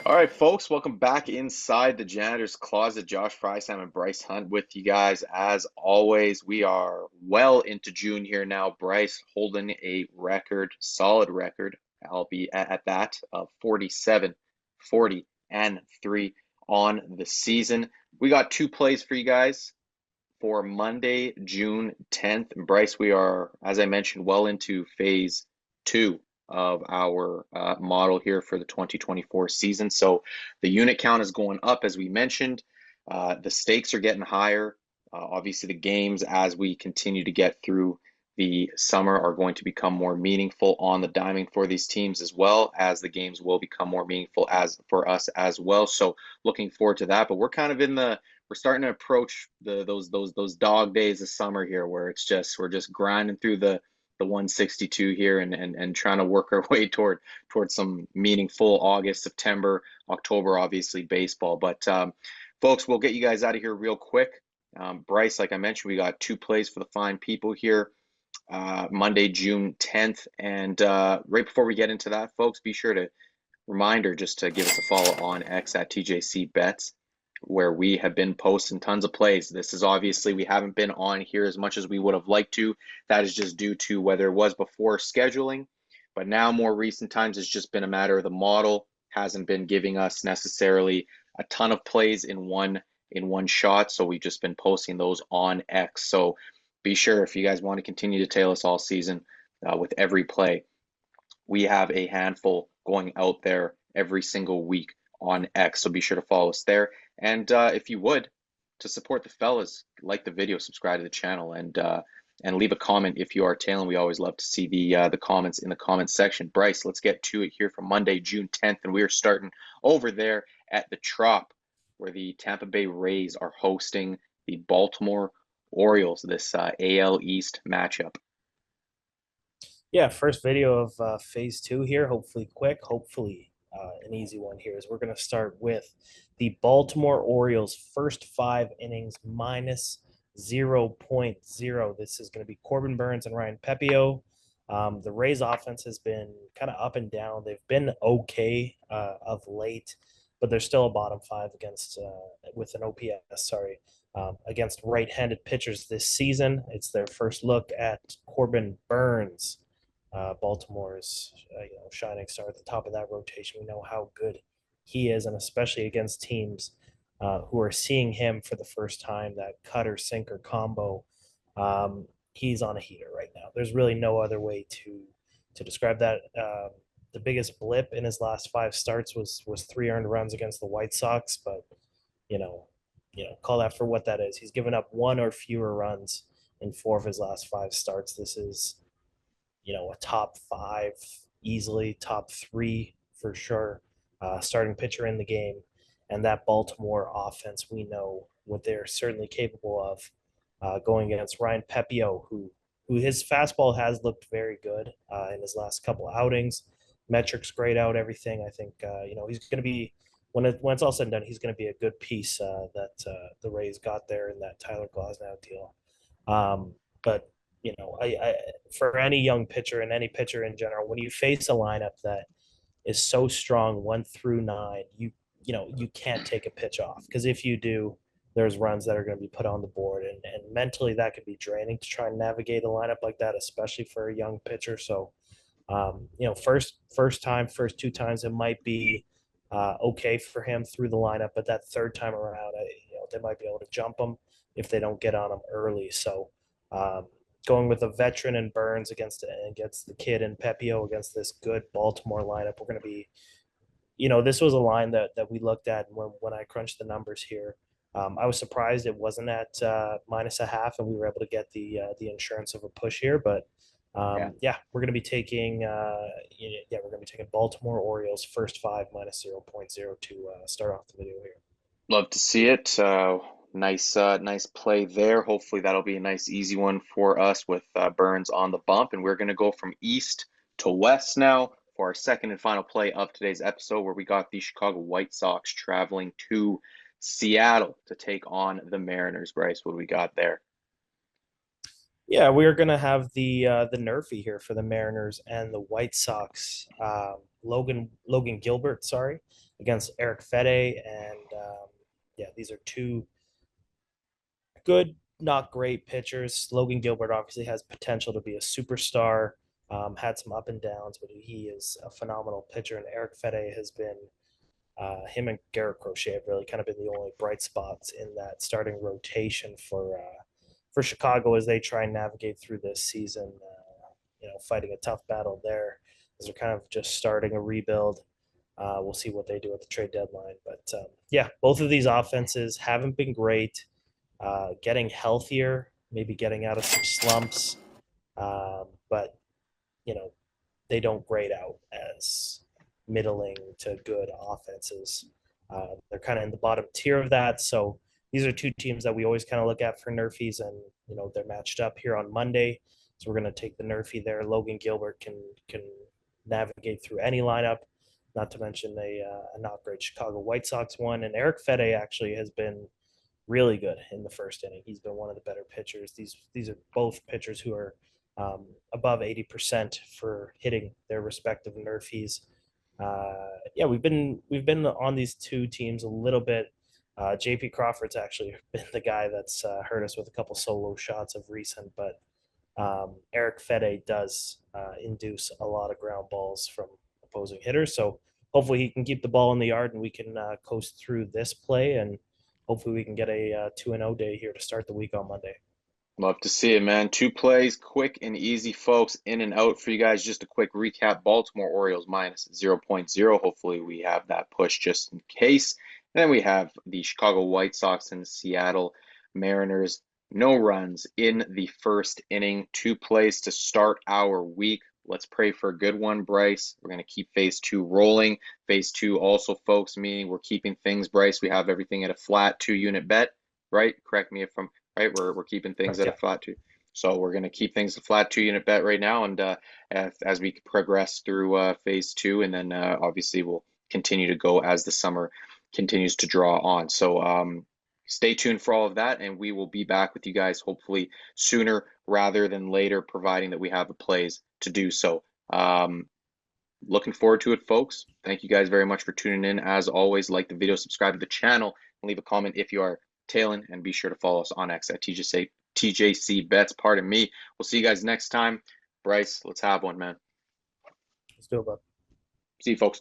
All right, folks, welcome back inside the janitor's closet. Josh Frey-Sam and Bryce Hunt with you guys. As always, we are well into June here now. Bryce holding a record, solid record. I'll be at that of 47, 40, and 3 on the season. We got two plays for you guys for Monday, June 10th. And Bryce, we are, as I mentioned, well into phase two of our model here for the 2024 season. So the unit count is going up, as we mentioned. The stakes are getting higher. Obviously, the games, as we continue to get through the summer, are going to become more meaningful on the diamond for these teams, as well as the games will become more meaningful as for us as well. So looking forward to that. But we're kind of in the we're starting to approach those dog days of summer here, where we're just grinding through the 162 here and trying to work our way towards some meaningful August, September, October, obviously baseball. But folks, we'll get you guys out of here real quick. Bryce, like I mentioned, we got two plays for the fine people here. Monday, June 10th. And right before we get into that, folks, be sure to reminder just to give us a follow on X at TJC Bets, where we have been posting tons of plays. This is obviously, we haven't been on here as much as we would have liked to. That is just due to whether it was before scheduling, but now more recent times it's just been a matter of the model hasn't been giving us necessarily a ton of plays in one shot. So we've just been posting those on X. So be sure, if you guys want to continue to tail us all season with every play, we have a handful going out there every single week on X. So be sure to follow us there. And if you would, to support the fellas, like the video, subscribe to the channel, and leave a comment if you are tailing. We always love to see the comments in the comments section. Bryce, let's get to it here for Monday, June 10th, and we are starting over there at the Trop, where the Tampa Bay Rays are hosting the Baltimore Orioles. This AL East matchup. Yeah, first video of phase two here. Hopefully quick, hopefully an easy one here. Is we're going to start with the Baltimore Orioles first 5 innings minus 0.0. This is going to be Corbin Burns and Ryan Pepio. The Rays offense has been kind of up and down. They've been okay of late, but they're still a bottom five against with an OPS. Sorry. Against right-handed pitchers this season. It's their first look at Corbin Burns, Baltimore's shining star at the top of that rotation. We know how good he is, and especially against teams who are seeing him for the first time, that cutter sinker combo. He's on a heater right now. There's really no other way to describe that. The biggest blip in his last 5 starts was 3 earned runs against the White Sox, but you know, call that for what that is. He's given up 1 or fewer runs in 4 of his last 5 starts. This is a top 5, easily top 3 for sure, starting pitcher in the game. And that Baltimore offense, we know what they're certainly capable of going against Ryan Pepio, who his fastball has looked very good in his last couple outings. Metrics grayed out everything. I think he's going to be, when it's all said and done, he's going to be a good piece that the Rays got there in that Tyler Glasnow deal. But I for any young pitcher and any pitcher in general, when you face a lineup that is so strong 1 through 9, you can't take a pitch off, because if you do, there's runs that are going to be put on the board, and mentally that could be draining to try and navigate a lineup like that, especially for a young pitcher. So first time, first 2 times, it might be okay for him through the lineup, but that third time around, they might be able to jump him if they don't get on him early. So going with a veteran and Burns against the kid and Pepio against this good Baltimore lineup, we're going to be, this was a line that we looked at when I crunched the numbers here. I was surprised it wasn't at -0.5, and we were able to get the insurance of a push here. But Yeah. we're going to be taking Baltimore Orioles first 5 -0.0 to start off the video here. Love to see it. Nice play there. Hopefully that'll be a nice, easy one for us with Burns on the bump. And we're going to go from east to west now for our second and final play of today's episode, where we got the Chicago White Sox traveling to Seattle to take on the Mariners. Bryce, what do we got there? Yeah, we are going to have the Nerfy here for the Mariners and the White Sox. Logan Gilbert, sorry, against Eric Fede, and yeah, these are two good, not great pitchers. Logan Gilbert obviously has potential to be a superstar. Had some up and downs, but he is a phenomenal pitcher. And Eric Fede has been him and Garrett Crochet have really kind of been the only bright spots in that starting rotation for Chicago as they try and navigate through this season. Fighting a tough battle there as they're kind of just starting a rebuild. We'll see what they do at the trade deadline, but yeah, both of these offenses haven't been great. Getting healthier, maybe getting out of some slumps, but you know they don't grade out as middling to good offenses. They're kind of in the bottom tier of that. So these are two teams that we always kind of look at for nerfies, and they're matched up here on Monday. So we're going to take the nerfie there. Logan Gilbert can navigate through any lineup. Not to mention a not great Chicago White Sox one, and Eric Fede actually has been really good in the first inning. He's been one of the better pitchers. These are both pitchers who are above 80% for hitting their respective nerfies. Yeah, we've been on these two teams a little bit. JP Crawford's actually been the guy that's hurt us with a couple solo shots of recent, but Eric Fede does induce a lot of ground balls from opposing hitters. So hopefully he can keep the ball in the yard and we can coast through this play, and hopefully we can get a 2-0 day here to start the week on Monday. Love to see it, man. Two plays, quick and easy, folks. In and out for you guys. Just a quick recap. Baltimore Orioles minus zero point 0. Hopefully we have that push just in case. And then we have the Chicago White Sox and Seattle Mariners. No runs in the first inning. Two plays to start our week. Let's pray for a good one, Bryce. We're going to keep phase two rolling. Phase two also, folks, meaning we're keeping things, Bryce. We have everything at a flat 2-unit bet, right? Correct me if I'm right. We're keeping things Correct, at a yeah. flat two. So we're going to keep things a flat 2-unit bet right now. And as we progress through phase two, and then obviously we'll continue to go as the summer continues to draw on. So stay tuned for all of that, and we will be back with you guys hopefully sooner rather than later, providing that we have the plays to do so. Looking forward to it, folks. Thank you guys very much for tuning in. As always, like the video, subscribe to the channel, and leave a comment if you are tailing, and be sure to follow us on X at TJC Bets. Pardon me. We'll see you guys next time. Bryce, let's have one, man. Let's do it, bud. See you, folks.